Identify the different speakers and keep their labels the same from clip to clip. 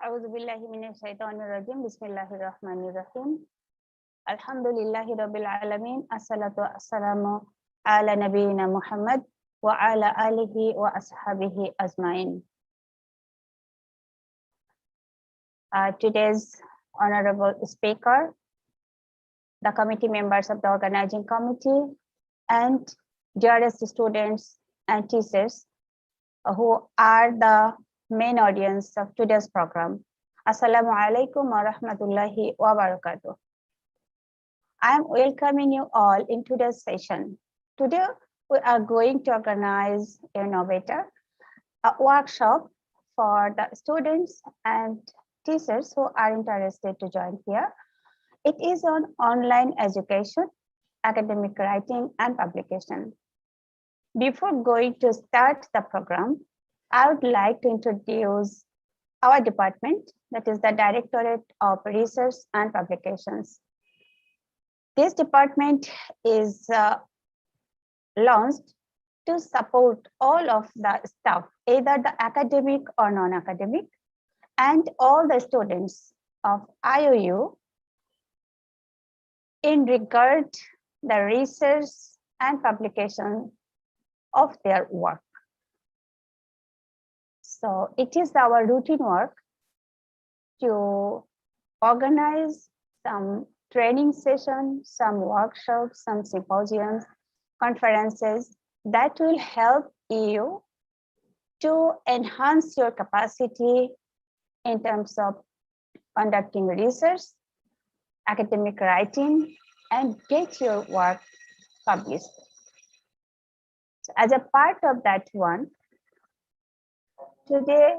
Speaker 1: أعوذ بالله من الشيطان الرجيم بسم الله الرحمن الرحيم الحمد لله رب العالمين الصلاة والسلام على نبينا محمد وعلى آله وأصحابه أجمعين. Today's honorable speaker, the committee members of the organizing committee, and dearest students and teachers who are the main audience of today's program. Assalamu alaikum wa rahmatullahi wa barakatuh. I am welcoming you all in today's session. Today, we are going to organize a workshop for the students and teachers who are interested to join here. It is on online education, academic writing, and publication. Before going to start the program, I would like to introduce our department, that is the Directorate of Research and Publications. This department is launched to support all of the staff, either the academic or non-academic, and all the students of IOU in regard the research and publication of their work. So it is our routine work to organize some training sessions, some workshops, some symposiums, conferences that will help you to enhance your capacity in terms of conducting research, academic writing, and get your work published. So as a part of that one, today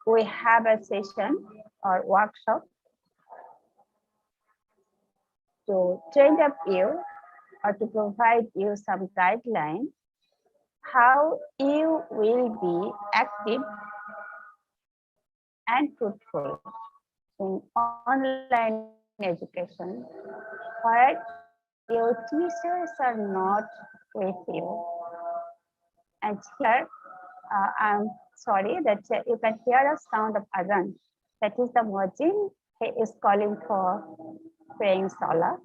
Speaker 1: we have a session or workshop to train up you or to provide you some guidelines how you will be active and fruitful in online education where your teachers are not with you. And here, I'm sorry that you can hear a sound of Adhan. That is the Muezzin. He is calling for praying Salah.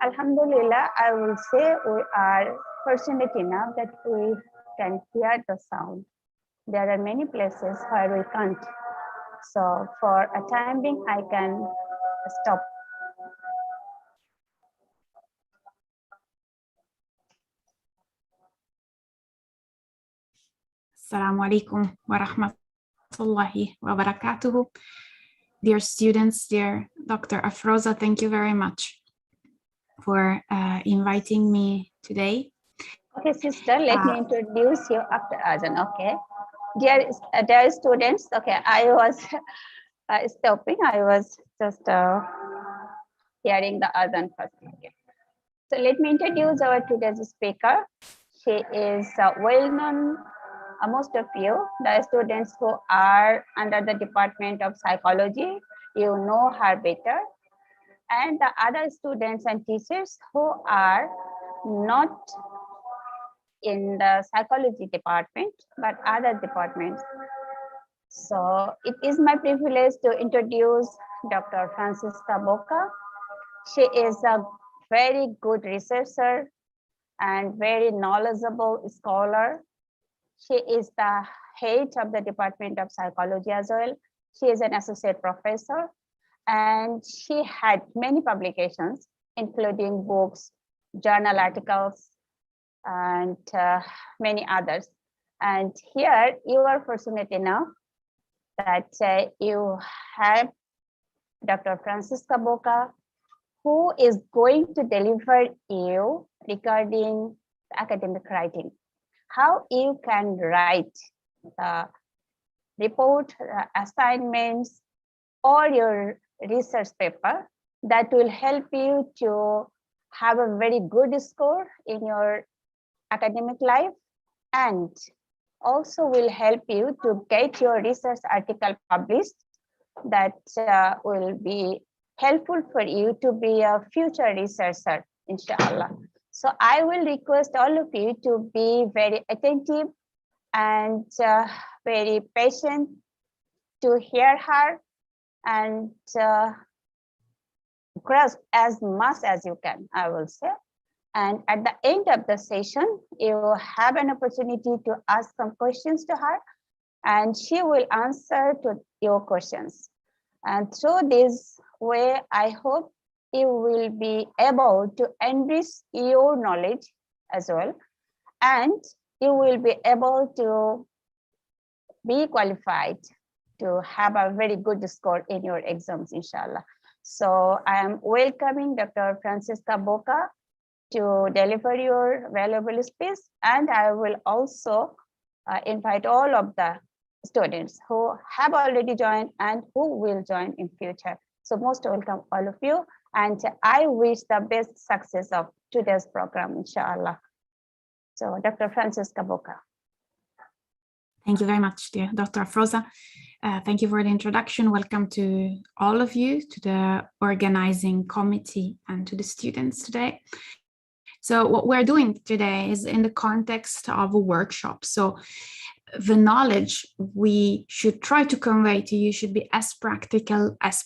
Speaker 1: Alhamdulillah, I will say we are fortunate enough that we can hear the sound. There are many places where we can't. So for a time being, I can stop.
Speaker 2: Assalamu alaikum wa rahmatullahi wa barakatuhu. Dear students, dear Dr. Afroza, thank you very much for inviting me today.
Speaker 1: Okay, sister, let me introduce you after Azan, okay? Dear students, okay, I was stopping. I was just hearing the Azan first. Okay. So let me introduce our today's speaker. She is well-known, most of you, the students who are under the Department of Psychology, you know her better. And the other students and teachers who are not in the psychology department, but other departments. So it is my privilege to introduce Dr. Francisca Boca. She is a very good researcher and very knowledgeable scholar. She is the head of the Department of Psychology as well. She is an associate professor and she had many publications, including books, journal articles, and many others. And here you are fortunate enough that you have Dr. Francisca Boca, who is going to deliver you regarding academic writing, how you can write the report, assignments, or your research paper that will help you to have a very good score in your academic life, and also will help you to get your research article published that will be helpful for you to be a future researcher, inshallah. So I will request all of you to be very attentive and very patient to hear her and grasp as much as you can, I will say. And at the end of the session, you have an opportunity to ask some questions to her, and she will answer to your questions. And through this way, I hope you will be able to enrich your knowledge as well, and you will be able to be qualified to have a very good score in your exams, inshallah. So I am welcoming Dr. Francisca Boca to deliver your valuable speech, and I will also invite all of the students who have already joined and who will join in future. So most welcome all of you, and I wish the best success of today's program, inshallah. So Dr. Francisca Boca.
Speaker 2: Thank you very much, dear Dr. Afroza. Thank you for the introduction. Welcome to all of you, to the organizing committee and to the students today. So what we're doing today is in the context of a workshop. So the knowledge we should try to convey to you should be as practical as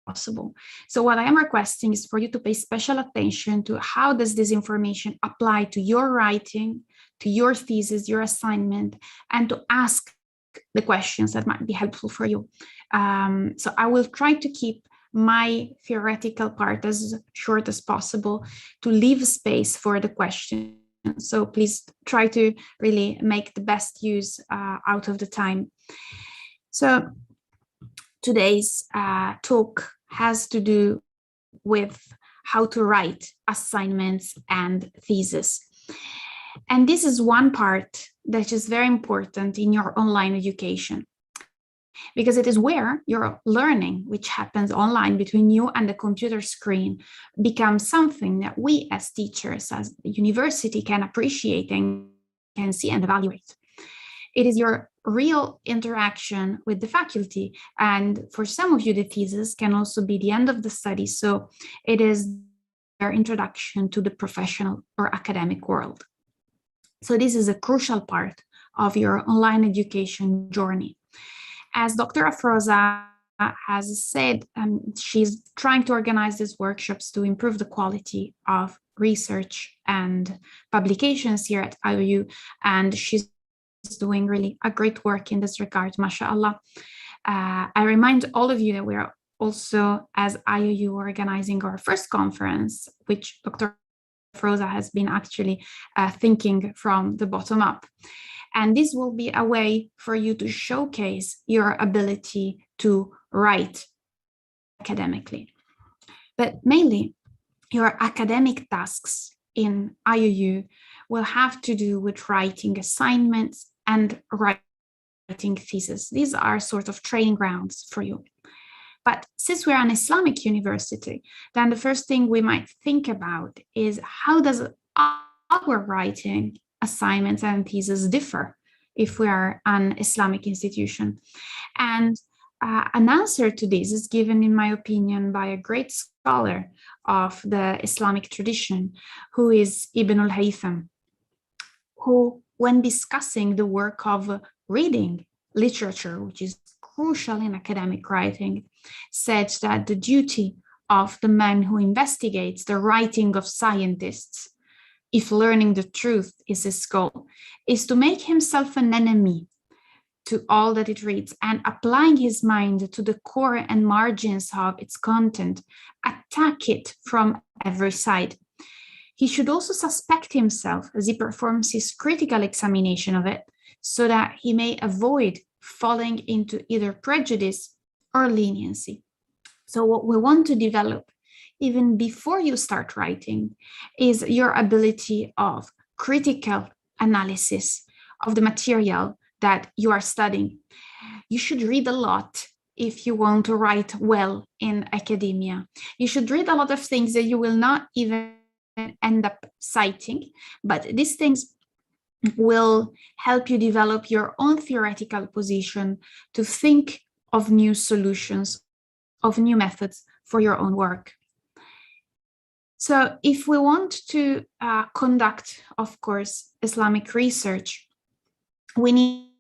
Speaker 2: possible. So what I am requesting is for you to pay special attention to how does this information apply to your writing, to your thesis, your assignment, and to ask the questions that might be helpful for you. So I will try to keep my theoretical part as short as possible to leave space for the questions. So please try to really make the best use out of the time. So today's talk has to do with how to write assignments and thesis. And this is one part that is very important in your online education, because it is where your learning, which happens online between you and the computer screen, becomes something that we as teachers, as the university, can appreciate and can see and evaluate. It is your real interaction with the faculty. And for some of you, the thesis can also be the end of the study. So it is their introduction to the professional or academic world. So this is a crucial part of your online education journey. As Dr. Afroza has said, she's trying to organize these workshops to improve the quality of research and publications here at IOU, and she's doing really a great work in this regard, mashallah. I remind all of you that we are also, as IOU, organizing our first conference, which Dr. Afroza has been actually thinking from the bottom up. And this will be a way for you to showcase your ability to write academically. But mainly, your academic tasks in IOU will have to do with writing assignments and writing thesis. These are sort of training grounds for you. But since we're an Islamic university, then the first thing we might think about is how does our writing assignments and thesis differ if we are an Islamic institution? And an answer to this is given, in my opinion, by a great scholar of the Islamic tradition, who is Ibn al-Haytham, who, when discussing the work of reading literature, which is crucial in academic writing, said that the duty of the man who investigates the writing of scientists, if learning the truth is his goal, is to make himself an enemy to all that it reads, and applying his mind to the core and margins of its content, attack it from every side. He should also suspect himself as he performs his critical examination of it, so that he may avoid falling into either prejudice or leniency. So what we want to develop, even before you start writing, is your ability of critical analysis of the material that you are studying. You should read a lot if you want to write well in academia. You should read a lot of things that you will not even end up citing, but these things will help you develop your own theoretical position to think of new solutions, of new methods for your own work. So if we want to conduct, of course, Islamic research, we need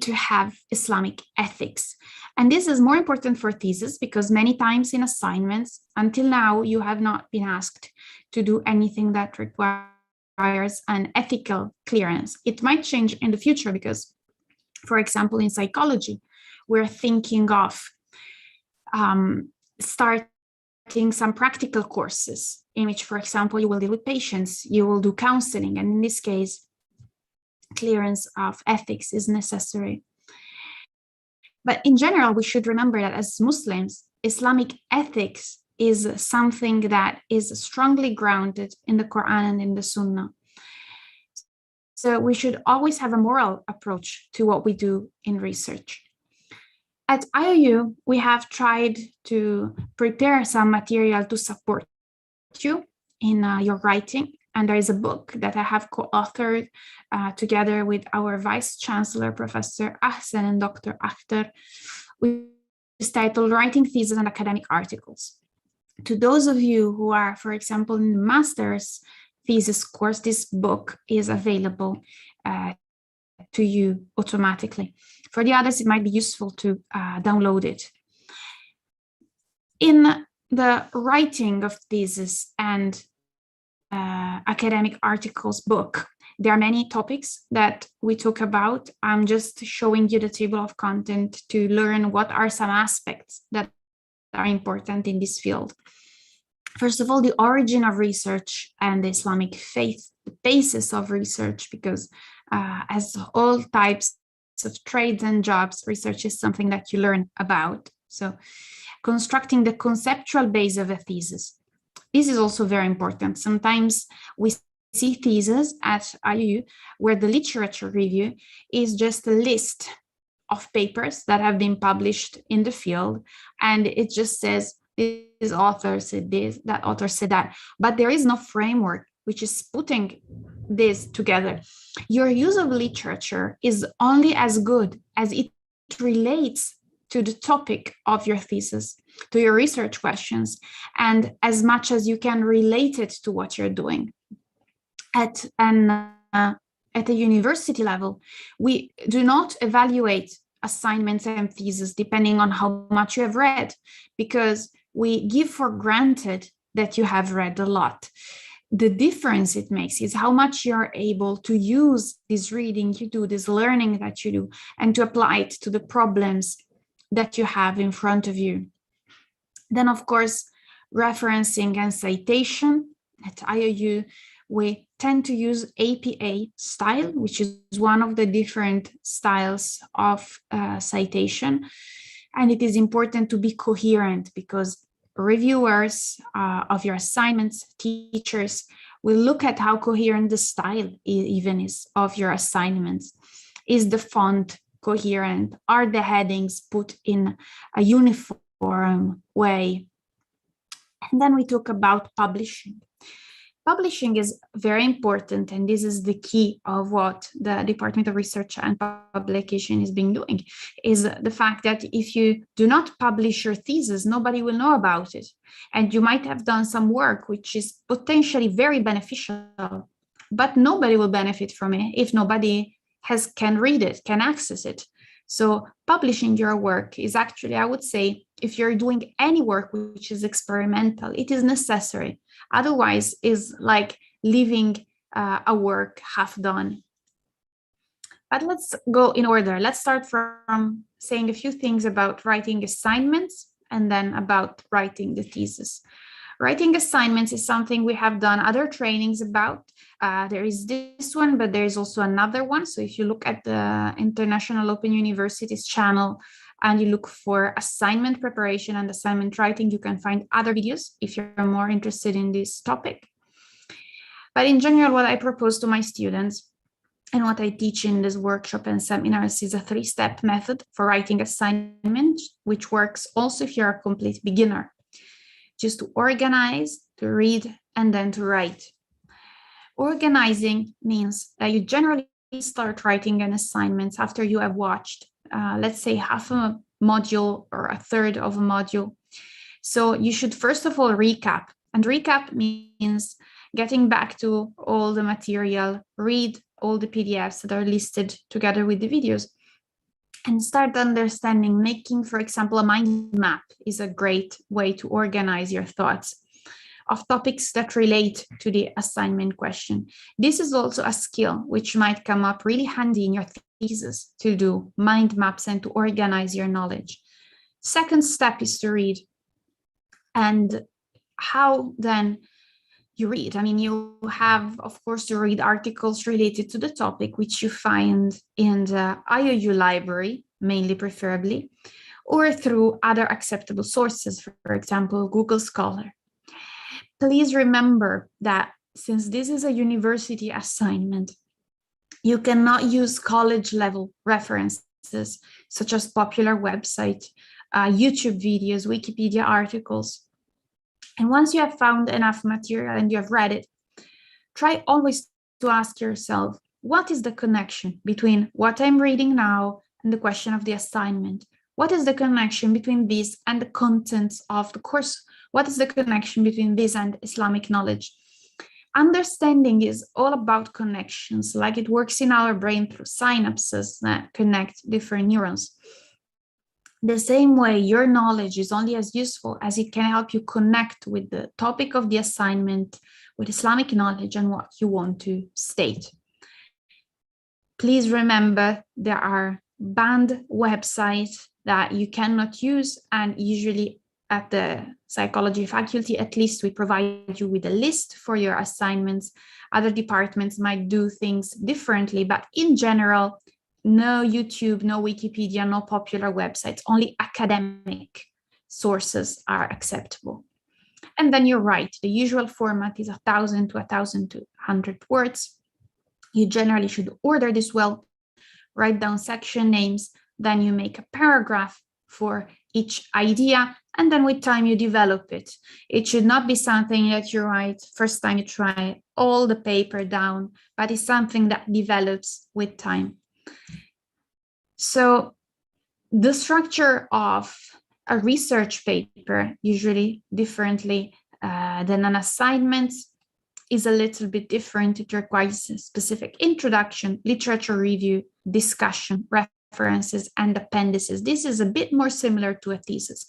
Speaker 2: to have Islamic ethics. And this is more important for thesis because many times in assignments, until now, you have not been asked to do anything that requires an ethical clearance. It might change in the future because, for example, in psychology, we're thinking of starting some practical courses in which, for example, you will deal with patients, you will do counseling, and in this case, clearance of ethics is necessary. But in general, we should remember that as Muslims, Islamic ethics is something that is strongly grounded in the Quran and in the Sunnah. So we should always have a moral approach to what we do in research. At IOU, we have tried to prepare some material to support you in your writing. And there is a book that I have co-authored together with our Vice Chancellor, Professor Ahsan and Dr. Akhtar, which is titled Writing Thesis and Academic Articles. To those of you who are, for example, in the master's thesis course, this book is available to you automatically. For the others, it might be useful to download it. In the writing of thesis and academic articles book, there are many topics that we talk about. I'm just showing you the table of content to learn what are some aspects that are important in this field. First of all, the origin of research and the Islamic faith, the basis of research, because as all types of trades and jobs, research is something that you learn about. So constructing the conceptual base of a thesis. This is also very important. Sometimes we see theses at IU where the literature review is just a list of papers that have been published in the field, and it just says this author said this, that author said that, but there is no framework which is putting this together. Your use of literature is only as good as it relates to the topic of your thesis, to your research questions, and as much as you can relate it to what you're doing. At a university level, we do not evaluate assignments and thesis depending on how much you have read, because we give for granted that you have read a lot. The difference it makes is how much you're able to use this reading you do, this learning that you do, and to apply it to the problems that you have in front of you. Then, of course, referencing and citation. At IOU, we tend to use APA style, which is one of the different styles of citation. And it is important to be coherent because reviewers of your assignments, teachers, will look at how coherent the style even is of your assignments. Is the font coherent? Are the headings put in a uniform way? And then we talk about publishing. Publishing is very important, and this is the key of what the Department of Research and Publication is being doing, is the fact that if you do not publish your thesis, nobody will know about it. And you might have done some work which is potentially very beneficial, but nobody will benefit from it if nobody can read it, can access it. So publishing your work is actually, I would say, if you're doing any work which is experimental, it is necessary. Otherwise, is like leaving a work half done. But let's go in order. Let's start from saying a few things about writing assignments and then about writing the thesis. Writing assignments is something we have done other trainings about. There is this one, but there is also another one. So if you look at the International Open Universities channel and you look for assignment preparation and assignment writing, you can find other videos if you're more interested in this topic. But in general, what I propose to my students and what I teach in this workshop and seminars is a 3-step method for writing assignments, which works also if you're a complete beginner. Just to organize, to read, and then to write. Organizing means that you generally start writing an assignment after you have watched, let's say, half a module or a third of a module. So you should first of all recap. And recap means getting back to all the material, read all the PDFs that are listed together with the videos, and start understanding. Making, for example, a mind map is a great way to organize your thoughts of topics that relate to the assignment question. This is also a skill which might come up really handy in your thesis, to do mind maps and to organize your knowledge. Second step is to read. And how then you read? I mean, you have, of course, to read articles related to the topic, which you find in the IOU library, mainly preferably, or through other acceptable sources, for example, Google Scholar. Please remember that since this is a university assignment, you cannot use college level references such as popular websites, YouTube videos, Wikipedia articles. And once you have found enough material and you have read it, try always to ask yourself, what is the connection between what I'm reading now and the question of the assignment? What is the connection between this and the contents of the course? What is the connection between this and Islamic knowledge? Understanding is all about connections, like it works in our brain through synapses that connect different neurons. The same way, your knowledge is only as useful as it can help you connect with the topic of the assignment, with Islamic knowledge and what you want to state. Please remember, there are banned websites that you cannot use, and usually at the psychology faculty, at least, we provide you with a list for your assignments. Other departments might do things differently, but in general, no YouTube, no Wikipedia, no popular websites, only academic sources are acceptable. And then you're right, the usual format is 1,000 to 1,200 words. You generally should order this well, write down section names, then you make a paragraph for each idea, and then with time you develop it. It should not be something that you write first time you try all the paper down, but it's something that develops with time. So the structure of a research paper, usually differently than an assignment, is a little bit different. It requires a specific introduction, literature review, discussion, references, and appendices. This is a bit more similar to a thesis.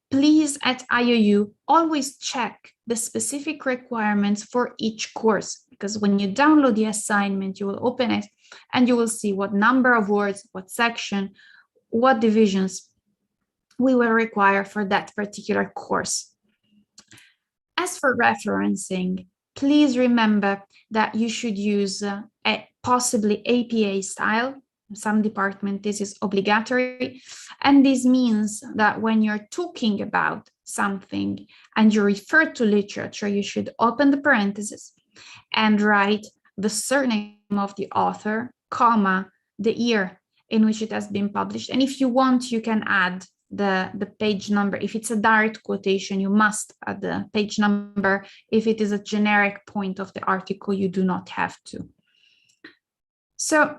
Speaker 2: Please, at IOU, always check the specific requirements for each course, because when you download the assignment, you will open it and you will see what number of words, what section, what divisions we will require for that particular course. As for referencing, please remember that you should use possibly APA style. Some department, this is obligatory. And this means that when you're talking about something and you refer to literature, you should open the parentheses and write the surname of the author, comma, the year in which it has been published. And if you want, you can add the page number. If it's a direct quotation, you must add the page number. If it is a generic point of the article, you do not have to. So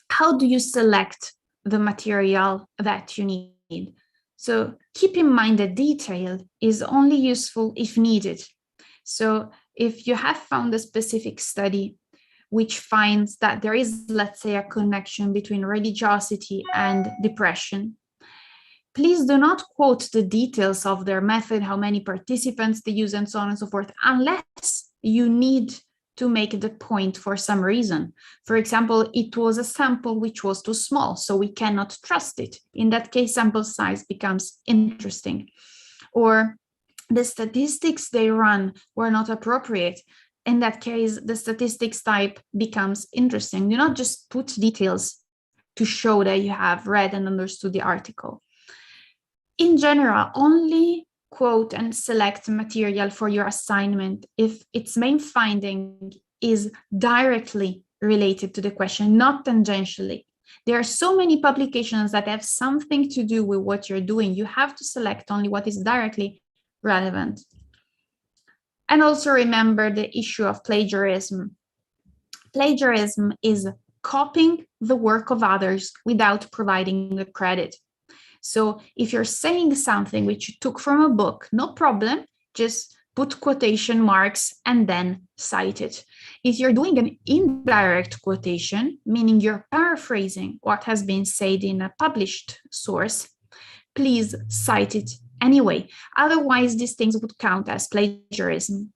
Speaker 2: how do you select the material that you need? So keep in mind that detail is only useful if needed. So if you have found a specific study which finds that there is, let's say, a connection between religiosity and depression, please do not quote the details of their method, how many participants they use, and so on and so forth, unless you need to make the point for some reason. For example, it was a sample which was too small, so we cannot trust it. In that case, sample size becomes interesting. Or the statistics they run were not appropriate. In that case, the statistics type becomes interesting. Do not just put details to show that you have read and understood the article. In general, only quote and select material for your assignment if its main finding is directly related to the question, not tangentially. There are so many publications that have something to do with what you're doing. You have to select only what is directly relevant. And also remember the issue of plagiarism. Plagiarism is copying the work of others without providing the credit. So if you're saying something which you took from a book, no problem, just put quotation marks and then cite it. If you're doing an indirect quotation, meaning you're paraphrasing what has been said in a published source, please cite it anyway. Otherwise, these things would count as plagiarism.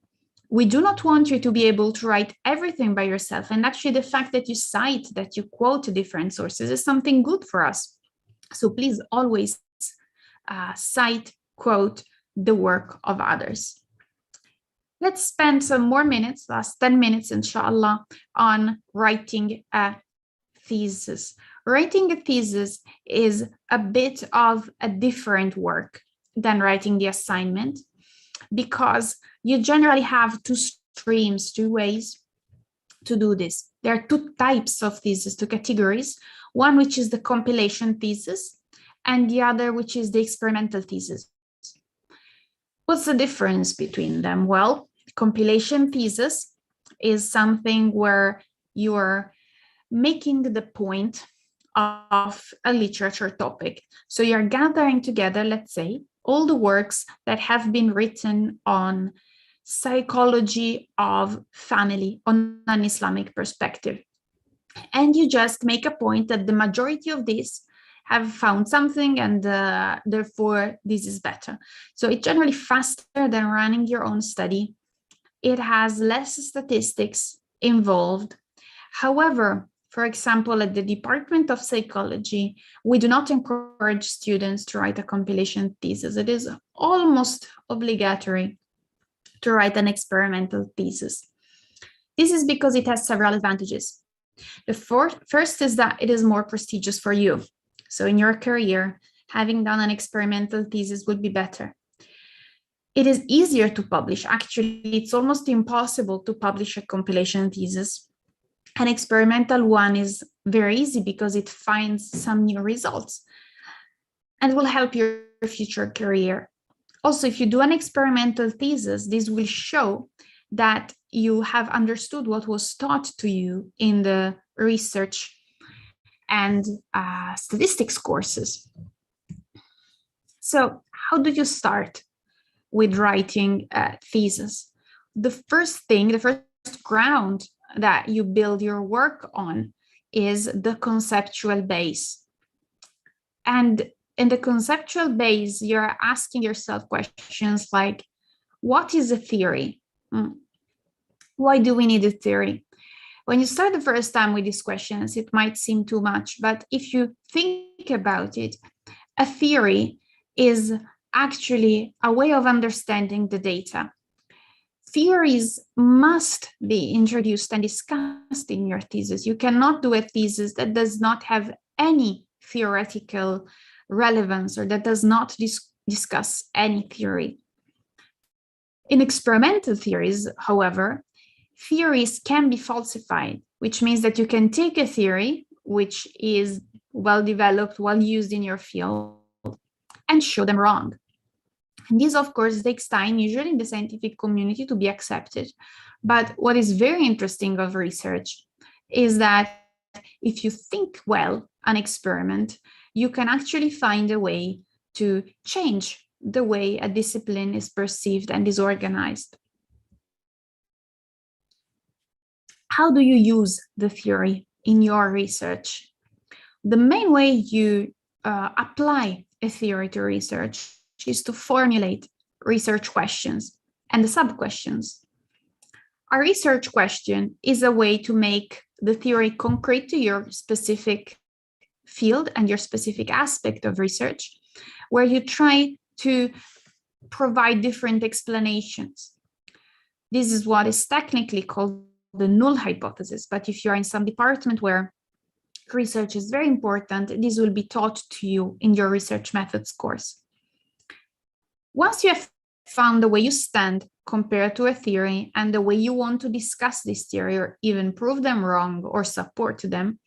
Speaker 2: We do not want you to be able to write everything by yourself. And actually, the fact that you cite, that you quote different sources is something good for us. So please always cite, quote the work of others. Let's spend some more minutes, last 10 minutes, inshallah, on writing a thesis. Writing a thesis is a bit of a different work than writing the assignment, because you generally have two streams, two ways to do this. There are two types of thesis, two categories, one which is the compilation thesis and the other which is the experimental thesis. What's the difference between them? Well, compilation thesis is something where you're making the point of a literature topic. So you're gathering together, let's say, all the works that have been written on psychology of family on an Islamic perspective. And you just make a point that the majority of these have found something, and therefore this is better. So it's generally faster than running your own study. It has less statistics involved. However, for example, at the Department of Psychology, we do not encourage students to write a compilation thesis. It is almost obligatory to write an experimental thesis. This is because it has several advantages. The first is that it is more prestigious for you. So in your career, having done an experimental thesis would be better. It is easier to publish. Actually, it's almost impossible to publish a compilation thesis. An experimental one is very easy because it finds some new results and will help your future career. Also, if you do an experimental thesis, this will show that you have understood what was taught to you in the research and statistics courses. So how do you start with writing a thesis? The first thing, the first ground that you build your work on is the conceptual base. And in the conceptual base, you're asking yourself questions like, what is a theory? Why do we need a theory? When you start the first time with these questions, it might seem too much, but if you think about it, a theory is actually a way of understanding the data. Theories must be introduced and discussed in your thesis. You cannot do a thesis that does not have any theoretical relevance or that does not discuss any theory. In experimental theories, however, theories can be falsified, which means that you can take a theory which is well developed, well used in your field, and show them wrong. And this, of course, takes time, usually in the scientific community, to be accepted. But what is very interesting of research is that if you think well an experiment, you can actually find a way to change the way a discipline is perceived and is organized. How do you use the theory in your research? The main way you apply a theory to research is to formulate research questions and the sub-questions. A research question is a way to make the theory concrete to your specific field and your specific aspect of research, where you try to provide different explanations. This is what is technically called the null hypothesis, but if you're in some department where research is very important, this will be taught to you in your research methods course. Once you have found the way you stand compared to a theory and the way you want to discuss this theory or even prove them wrong or support them,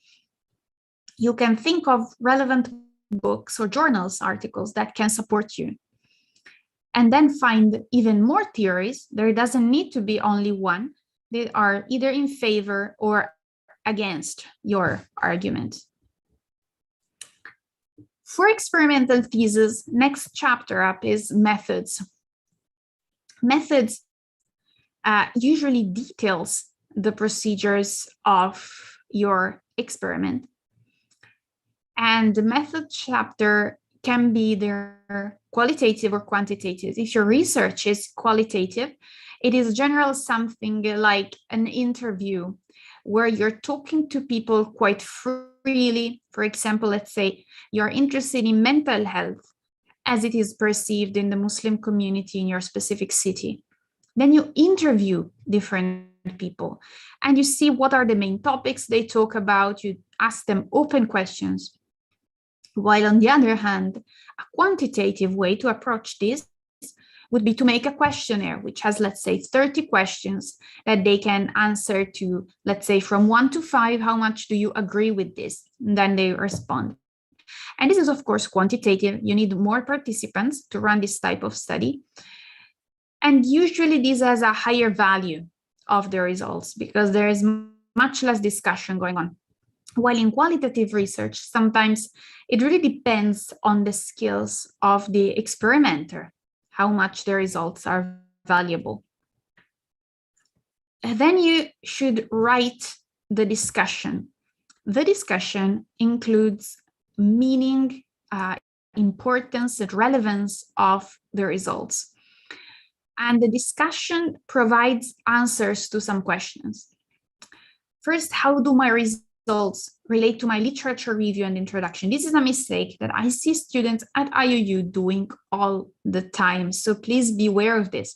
Speaker 2: you can think of relevant books or journals, articles that can support you. And then find even more theories. There doesn't need to be only one. They are either in favor or against your argument. For experimental thesis, next chapter up is methods. Methods usually details the procedures of your experiment. And the method chapter can be either qualitative or quantitative. If your research is qualitative, it is generally something like an interview where you're talking to people quite freely. For example, let's say you're interested in mental health as it is perceived in the Muslim community in your specific city. Then you interview different people and you see what are the main topics they talk about. You ask them open questions. While on the other hand, a quantitative way to approach this would be to make a questionnaire, which has, let's say, 30 questions that they can answer to, let's say, from 1 to 5, how much do you agree with this? And then they respond. And this is, of course, quantitative. You need more participants to run this type of study. And usually this has a higher value of the results because there is much less discussion going on. While in qualitative research, sometimes it really depends on the skills of the experimenter, how much the results are valuable. And then you should write the discussion. The discussion includes meaning, importance, and relevance of the results. And the discussion provides answers to some questions. First, how do my results relate to my literature review and introduction? This is a mistake that I see students at IUU doing all the time. So please be aware of this.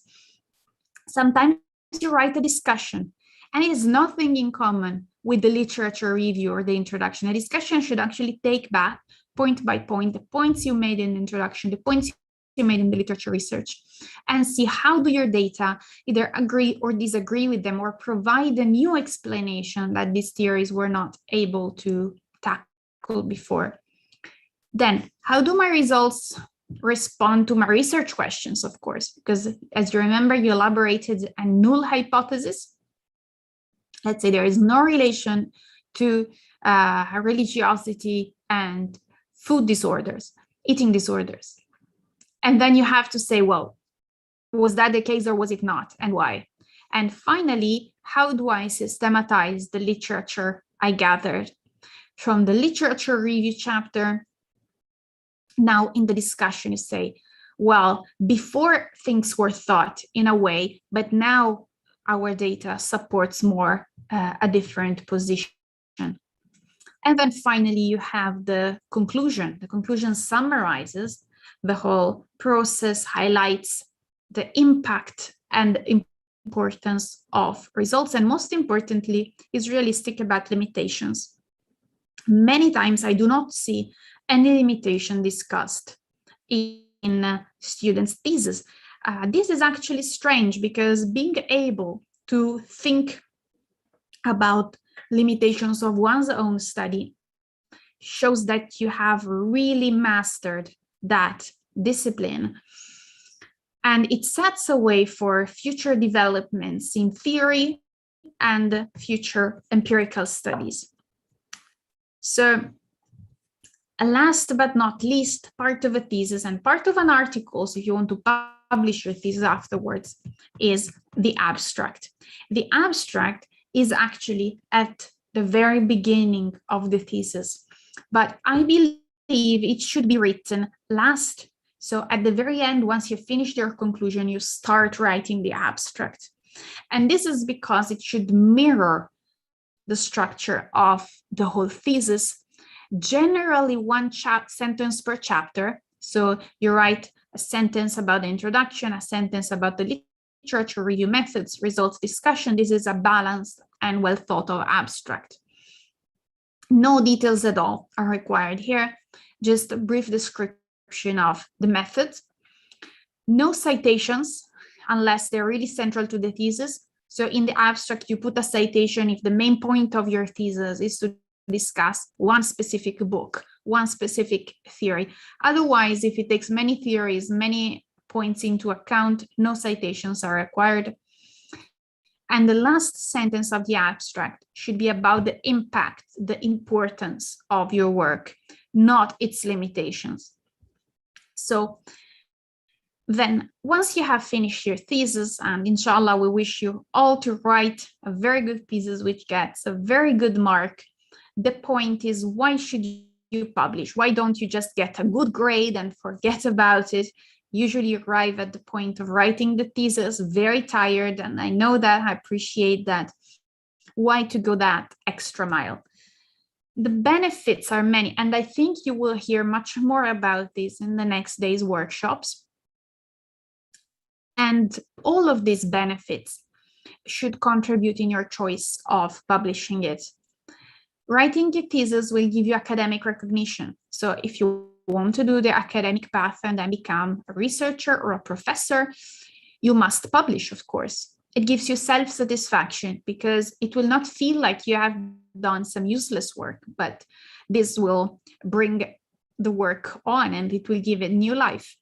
Speaker 2: Sometimes you write a discussion and it has nothing in common with the literature review or the introduction. A discussion should actually take back point by point the points you made in the introduction, the points you made in the literature research, and see how do your data either agree or disagree with them or provide a new explanation that these theories were not able to tackle before. Then, how do my results respond to my research questions, of course, because as you remember, you elaborated a null hypothesis. Let's say there is no relation to religiosity and food disorders, eating disorders. And then you have to say, well, was that the case or was it not, and why? And finally, how do I systematize the literature I gathered from the literature review chapter? Now in the discussion, you say, well, before things were thought in a way, but now our data supports more a different position. And then finally, you have the conclusion. The conclusion summarizes the whole process, highlights the impact and importance of results, and most importantly, is realistic about limitations. Many times I do not see any limitation discussed in students' thesis. This is actually strange because being able to think about limitations of one's own study shows that you have really mastered that discipline. And it sets a way for future developments in theory and future empirical studies. So, last but not least, part of a thesis and part of an article, so if you want to publish your thesis afterwards, is the abstract. The abstract is actually at the very beginning of the thesis, but I believe it should be written last. So at the very end, once you finish your conclusion, you start writing the abstract. And this is because it should mirror the structure of the whole thesis. Generally, one sentence per chapter. So you write a sentence about the introduction, a sentence about the literature review methods, results, discussion. This is a balanced and well thought of abstract. No details at all are required here, just a brief description of the method. No citations unless they're really central to the thesis. So in the abstract, you put a citation if the main point of your thesis is to discuss one specific book, one specific theory. Otherwise, if it takes many theories, many points into account, no citations are required. And the last sentence of the abstract should be about the impact, the importance of your work, not its limitations. So Then once you have finished your thesis, and inshallah, we wish you all to write a very good thesis, which gets a very good mark. The point is, why should you publish? Why don't you just get a good grade and forget about it? Usually you arrive at the point of writing the thesis very tired, and I know that, I appreciate that. Why to go that extra mile? The benefits are many, and I think you will hear much more about this in the next day's workshops. And all of these benefits should contribute in your choice of publishing it. Writing your thesis will give you academic recognition. So if you want to do the academic path and then become a researcher or a professor, you must publish, of course. It gives you self-satisfaction because it will not feel like you have done some useless work, but this will bring the work on and it will give it new life.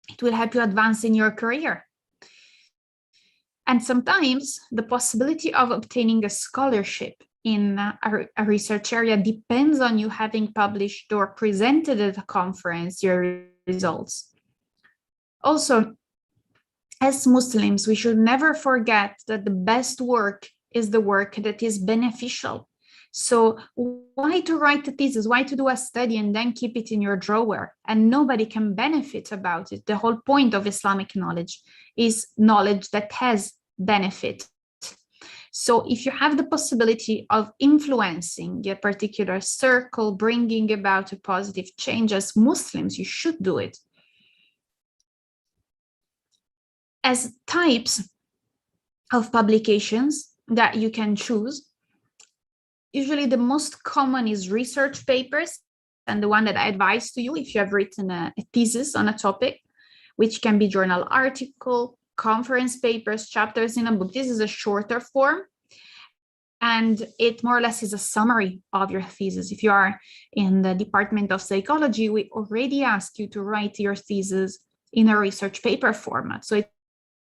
Speaker 2: It will help you advance in your career. And sometimes the possibility of obtaining a scholarship in a research area depends on you having published or presented at a conference your results. Also, as Muslims, we should never forget that the best work is the work that is beneficial. So why to write a thesis, why to do a study and then keep it in your drawer and nobody can benefit about it? The whole point of Islamic knowledge is knowledge that has benefit. So if you have the possibility of influencing a particular circle, bringing about a positive change as Muslims, you should do it. As types of publications that you can choose, usually the most common is research papers, and the one that I advise to you if you have written a thesis on a topic, which can be journal article, conference papers, chapters in a book. This is a shorter form, and it more or less is a summary of your thesis. If you are in the Department of Psychology, we already ask you to write your thesis in a research paper format. So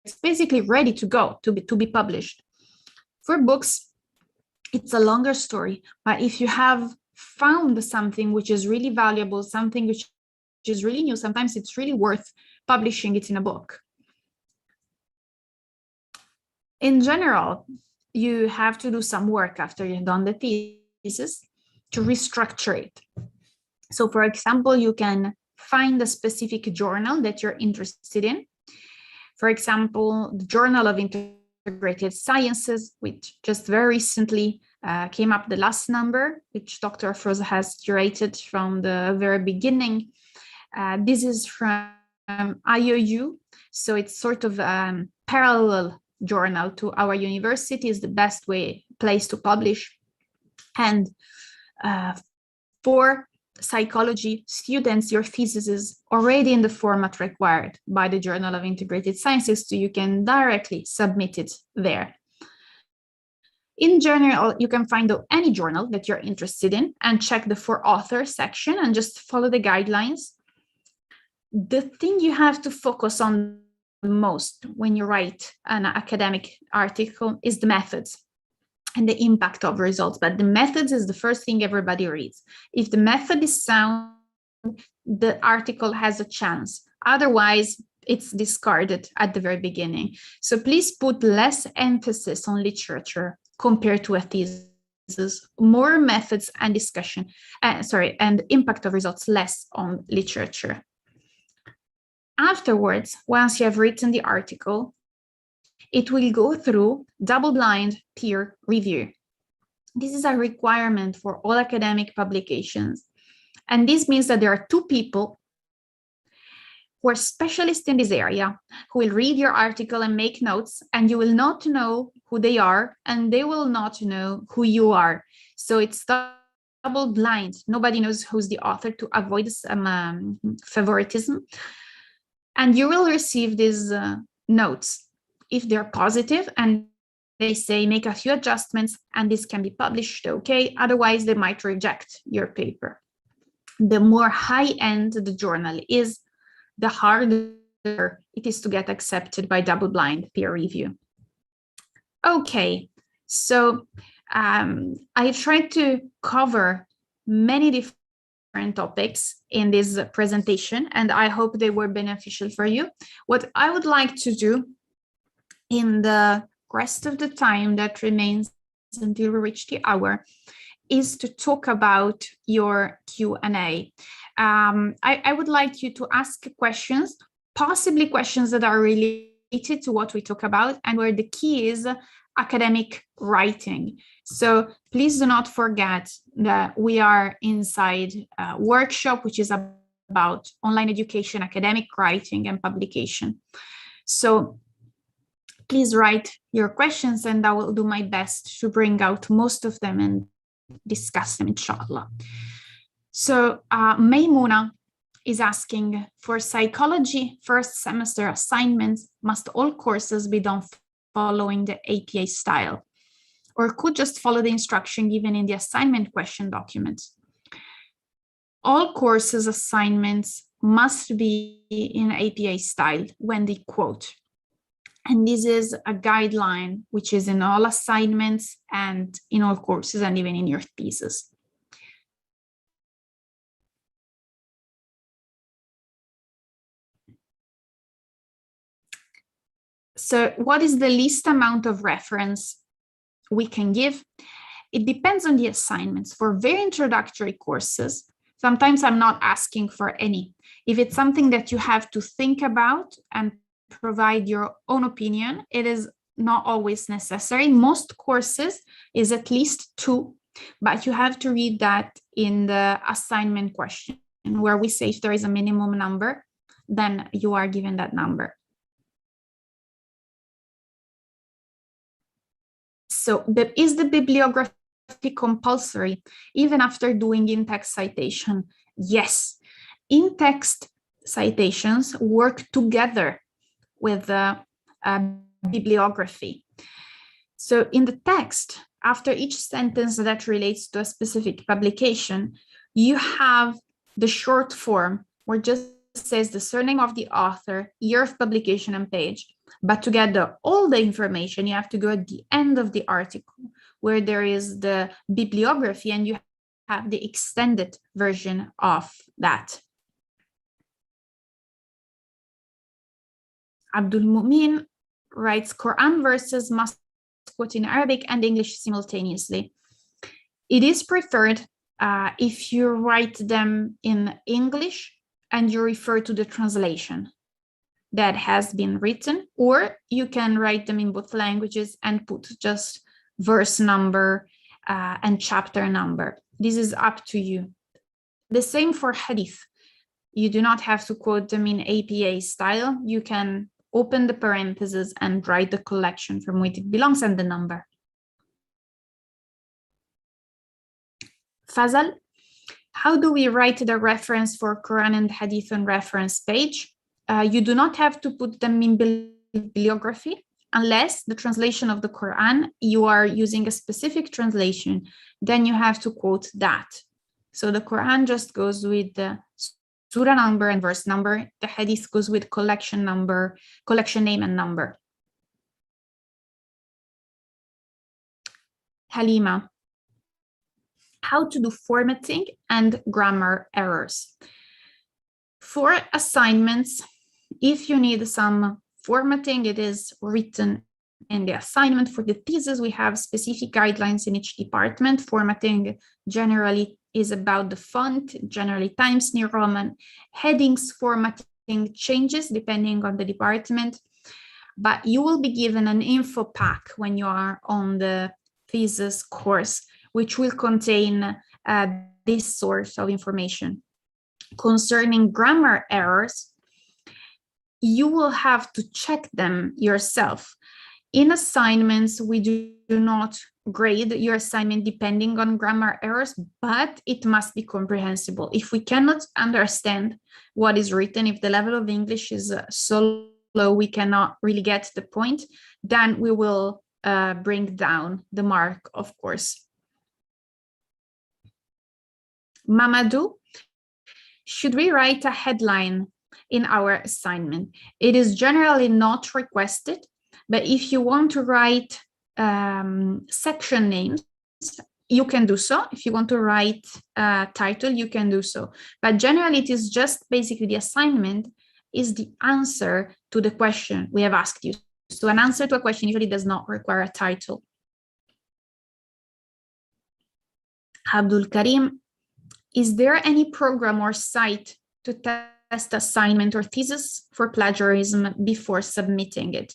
Speaker 2: it's basically ready to go, to be published. For books, it's a longer story, but if you have found something which is really valuable, something which is really new, sometimes it's really worth publishing it in a book. In general, you have to do some work after you've done the thesis to restructure it. So for example, you can find a specific journal that you're interested in. For example, the Journal of Integrated Sciences, which just very recently came up, the last number, which Dr. Afroza has curated from the very beginning. This is from IOU, so it's sort of parallel journal to our university, is the best place to publish. And for psychology students, your thesis is already in the format required by the Journal of Integrated Sciences, so you can directly submit it there. In general, you can find any journal that you're interested in and check the For Authors section and just follow the guidelines. The thing you have to focus on most when you write an academic article is the methods and the impact of results. But the methods is the first thing everybody reads. If the method is sound, the article has a chance. Otherwise, it's discarded at the very beginning. So please put less emphasis on literature compared to a thesis, more methods and discussion, and impact of results, less on literature. Afterwards, once you have written the article, it will go through double-blind peer review. This is a requirement for all academic publications. And this means that there are two people who are specialists in this area who will read your article and make notes, and you will not know who they are, and they will not know who you are. So it's double-blind. Nobody knows who's the author to avoid some favoritism. And you will receive these notes. If they're positive and they say make a few adjustments and this can be published, okay, otherwise they might reject your paper. The more high-end the journal is, the harder it is to get accepted by double-blind peer review. Okay, so I tried to cover many different topics in this presentation, and I hope they were beneficial for you. What I would like to do in the rest of the time that remains until we reach the hour is to talk about your Q&A. I would like you to ask questions, possibly questions that are related to what we talk about, and where the key is academic writing. So please do not forget that we are inside a workshop, which is about online education, academic writing, and publication. So please write your questions, and I will do my best to bring out most of them and discuss them, inshallah. So Maymuna is asking, for psychology first semester assignments, must all courses be done following the APA style, or could just follow the instruction given in the assignment question document? All courses assignments must be in APA style when they quote. And this is a guideline which is in all assignments and in all courses and even in your thesis. So what is the least amount of reference we can give? It depends on the assignments. For very introductory courses, sometimes I'm not asking for any. If it's something that you have to think about and provide your own opinion, it is not always necessary. Most courses is at least 2, but you have to read that in the assignment question, where we say if there is a minimum number, then you are given that number. So is the bibliography compulsory even after doing in-text citation? Yes, in-text citations work together with the bibliography. So in the text, after each sentence that relates to a specific publication, you have the short form where just says the surname of the author, year of publication, and page. But to get all the information, you have to go at the end of the article where there is the bibliography and you have the extended version of that. Abdul Mu'min writes, Quran verses must quote in Arabic and English simultaneously. It is preferred if you write them in English and you refer to the translation that has been written, or you can write them in both languages and put just verse number and chapter number. This is up to you. The same for hadith. You do not have to quote them in APA style. You can open the parentheses and write the collection from which it belongs and the number. Fazal, how do we write the reference for Quran and Hadith on reference page? You do not have to put them in bibliography unless the translation of the Quran, you are using a specific translation, then you have to quote that. So the Quran just goes with the surah number and verse number. The Hadith goes with collection number, collection name and number. Halima, how to do formatting and grammar errors. For assignments, if you need some formatting, it is written in the assignment. For the thesis, we have specific guidelines in each department. Formatting generally is about the font, generally Times New Roman. Headings formatting changes depending on the department, but you will be given an info pack when you are on the thesis course, which will contain this source of information. Concerning grammar errors, you will have to check them yourself. In assignments, we do not grade your assignment depending on grammar errors, but it must be comprehensible. If we cannot understand what is written, if the level of English is so low we cannot really get the point, then we will bring down the mark, of course. Mamadou, should we write a headline in our assignment? It is generally not requested, but if you want to write section names, you can do so. If you want to write a title, you can do so. But generally, it is just basically the assignment is the answer to the question we have asked you. So an answer to a question usually does not require a title. Abdul Karim, is there any program or site to test assignment or thesis for plagiarism before submitting it?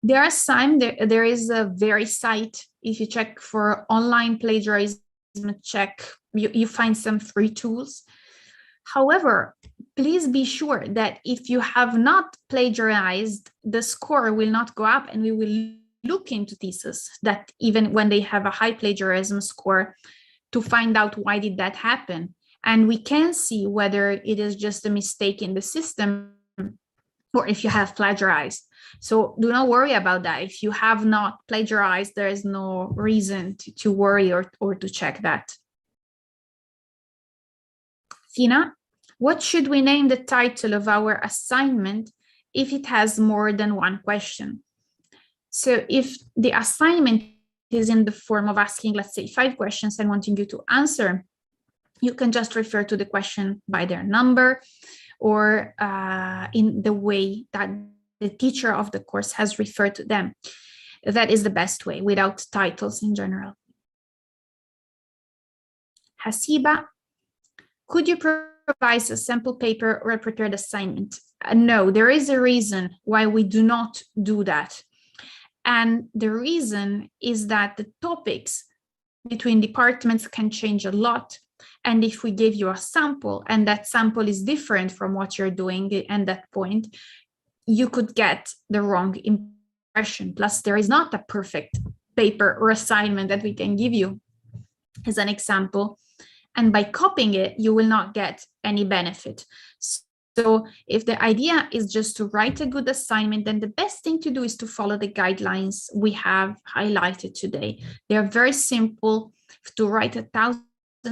Speaker 2: There are some, there is a very site, if you check for online plagiarism check, you find some free tools. However, please be sure that if you have not plagiarized, the score will not go up, and we will look into thesis that even when they have a high plagiarism score to find out why did that happen. And we can see whether it is just a mistake in the system or if you have plagiarized. So do not worry about that. If you have not plagiarized, there is no reason to worry or to check that. Fina, what should we name the title of our assignment if it has more than one question? So if the assignment is in the form of asking, let's say, 5 questions and wanting you to answer, you can just refer to the question by their number or in the way that the teacher of the course has referred to them. That is the best way, without titles in general. Hasiba, could you provide a sample paper or a prepared assignment? No, there is a reason why we do not do that. And the reason is that the topics between departments can change a lot. And if we give you a sample and that sample is different from what you're doing at that point, you could get the wrong impression. Plus, there is not a perfect paper or assignment that we can give you as an example. And by copying it, you will not get any benefit. So if the idea is just to write a good assignment, then the best thing to do is to follow the guidelines we have highlighted today. They are very simple. To write 1,000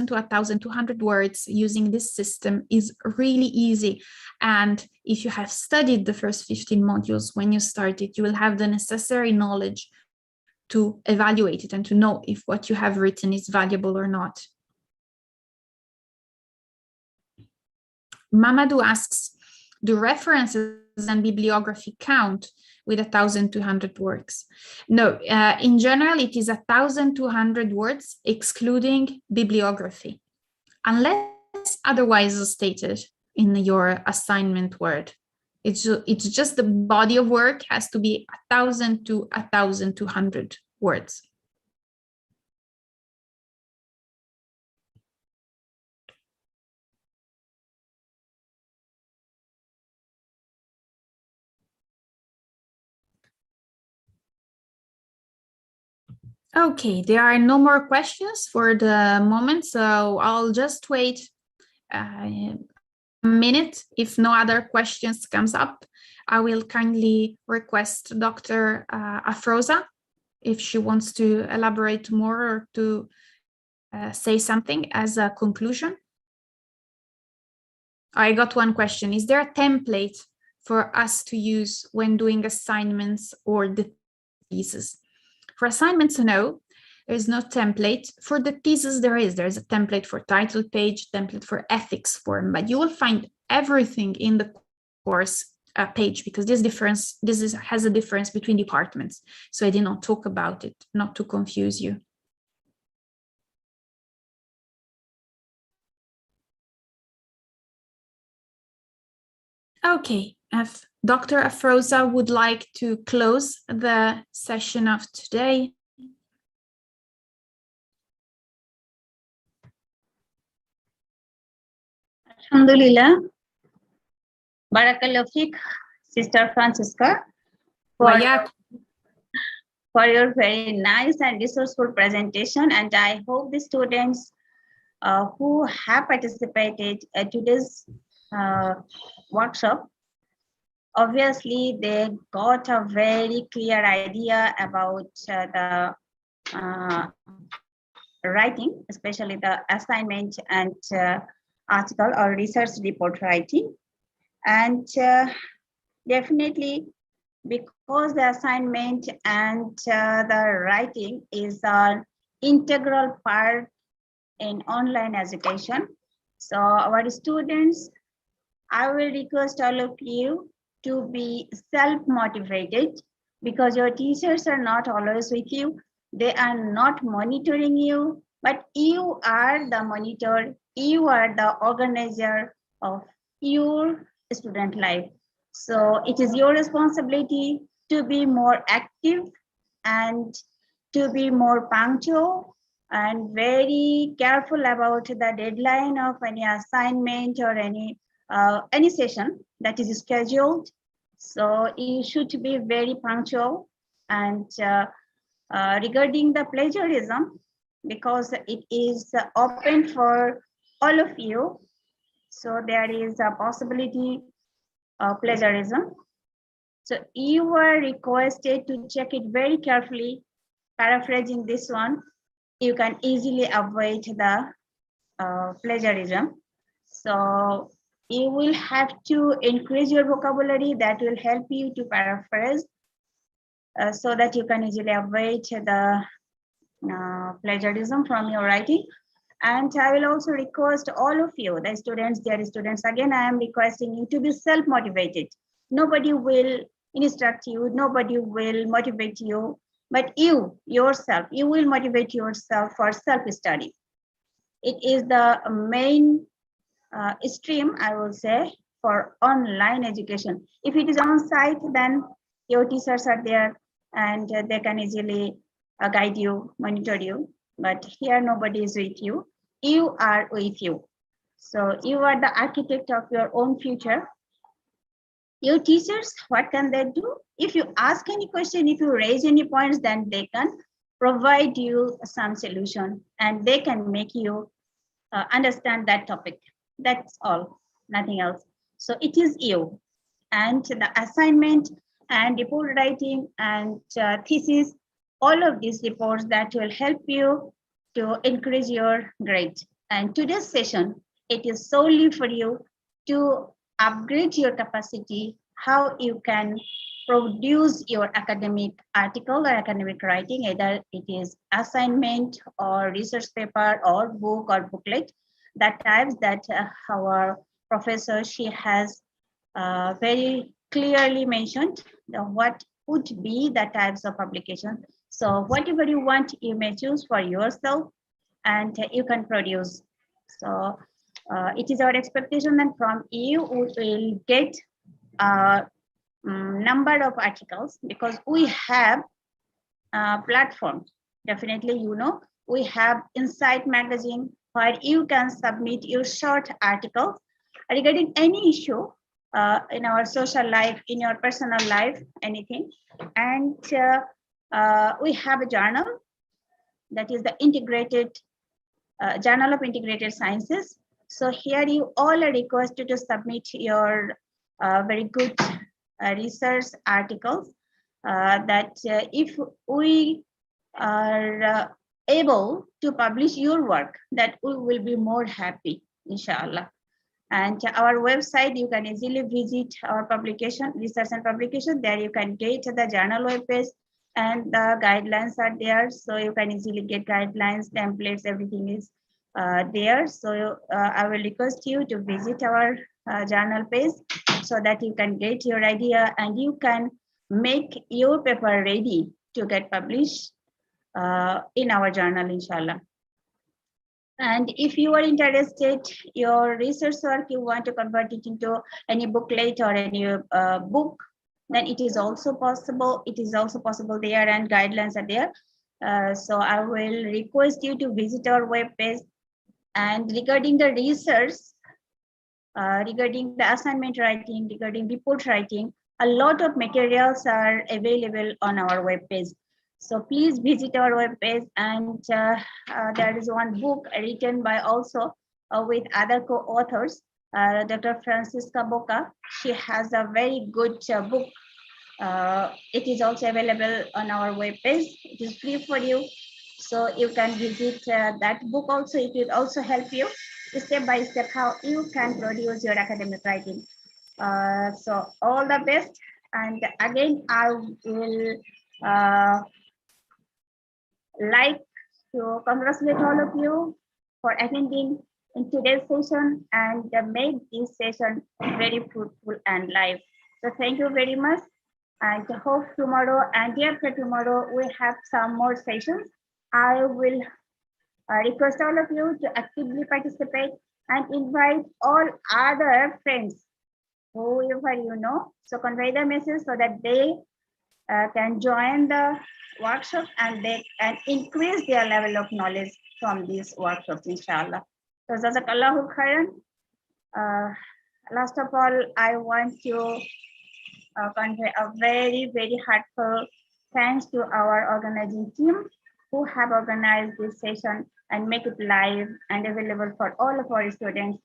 Speaker 2: to 1,200 words using this system is really easy. And if you have studied the first 15 modules when you started, you will have the necessary knowledge to evaluate it and to know if what you have written is valuable or not. Mamadou asks, do references and bibliography count with 1,200 words? No, in general, it is 1,200 words, excluding bibliography, unless otherwise stated in your assignment word. It's just the body of work has to be 1,000 to 1,200 words. Okay, there are no more questions for the moment, so I'll just wait a minute. If no other questions comes up, I will kindly request Dr. Afroza if she wants to elaborate more or to say something as a conclusion. I got one question. Is there a template for us to use when doing assignments or the thesis? For assignments, no, there's no template. For the thesis, there's a template for title page, template for ethics form, but you will find everything in the course page because has a difference between departments. So I did not talk about it, not to confuse you. Okay, if Dr. Afroza would like to close the session of today.
Speaker 1: Alhamdulillah. Barakallahu Fik, Sister Francisca, for your very nice and resourceful presentation. And I hope the students who have participated at today's workshop, obviously they got a very clear idea about the writing, especially the assignment and article or research report writing. And definitely, because the assignment and the writing is integral part in online education. So our students, I will request all of you to be self-motivated because your teachers are not always with you. They are not monitoring you, but you are the monitor. You are the organizer of your student life. So it is your responsibility to be more active and to be more punctual and very careful about the deadline of any assignment or any session that is scheduled. So you should be very punctual. And regarding the plagiarism, because it is open for all of you, so there is a possibility of plagiarism. So you are requested to check it very carefully. Paraphrasing this one, you can easily avoid the plagiarism. So you will have to increase your vocabulary. That will help you to paraphrase so that you can easily avoid the plagiarism from your writing. And I will also request all of you, the students, dear students, again, I am requesting you to be self-motivated. Nobody will instruct you, nobody will motivate you, but you yourself, you will motivate yourself for self-study. It is the main stream, I will say, for online education. If it is on site, then your teachers are there and they can easily guide you, monitor you. But here, nobody is with you. You are with you. So you are the architect of your own future. Your teachers, what can they do? If you ask any question, if you raise any points, then they can provide you some solution and they can make you understand that topic. That's all, nothing else. So it is you and the assignment and report writing and thesis, all of these reports that will help you to increase your grade. And today's session, it is solely for you to upgrade your capacity, how you can produce your academic article or academic writing, either it is assignment or research paper or book or booklet, that types that our professor, she has very clearly mentioned what would be the types of publication. So whatever you want, you may choose for yourself and you can produce. So it is our expectation that from you we will get a number of articles because we have platforms. Definitely, you know, we have Insight magazine where you can submit your short articles regarding any issue in our social life, in your personal life, anything. And we have a journal that is the integrated Journal of Integrated Sciences. So here you all are requested to submit your very good research articles that if we are able to publish your work, that we will be more happy, inshallah. And our website, you can easily visit our publication, research and publication. There you can get the journal web page and the guidelines are there. So you can easily get guidelines, templates, everything is there. So I will request you to visit our journal page so that you can get your idea and you can make your paper ready to get published in our journal, inshallah. And if you are interested, your research work, you want to convert it into any booklet or any book, then it is also possible. It is also possible there and guidelines are there. So I will request you to visit our webpage. And regarding the research, regarding the assignment writing, regarding report writing, a lot of materials are available on our webpage. So please visit our webpage, and there is one book written by also with other co-authors, Dr. Francisca Boca. She has a very good book. It is also available on our webpage. It is free for you. So you can visit that book also. It will also help you step by step how you can produce your academic writing. So all the best. And again, I will like to congratulate all of you for attending in today's session and make this session very fruitful and live. So thank you very much. And I hope tomorrow and day after tomorrow we have some more sessions. I will request all of you to actively participate and invite all other friends, whoever you know. So convey the message so that they can join the workshop and they can increase their level of knowledge from these workshops, inshallah. So Jazakallahu khairan. Last of all, I want to convey a very, very heartfelt thanks to our organizing team who have organized this session and make it live and available for all of our students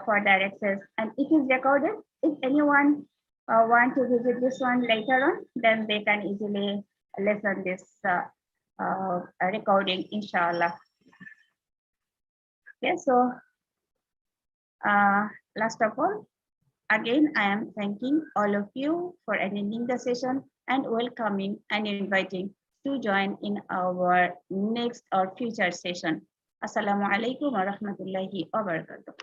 Speaker 1: for their access. And it is recorded. If anyone want to visit this one later on, then they can easily listen this recording, inshallah. Okay, so last of all, again, I am thanking all of you for attending the session and welcoming and inviting to join in our next or future session. Assalamu alaikum wa rahmatullahi wa barakatuh.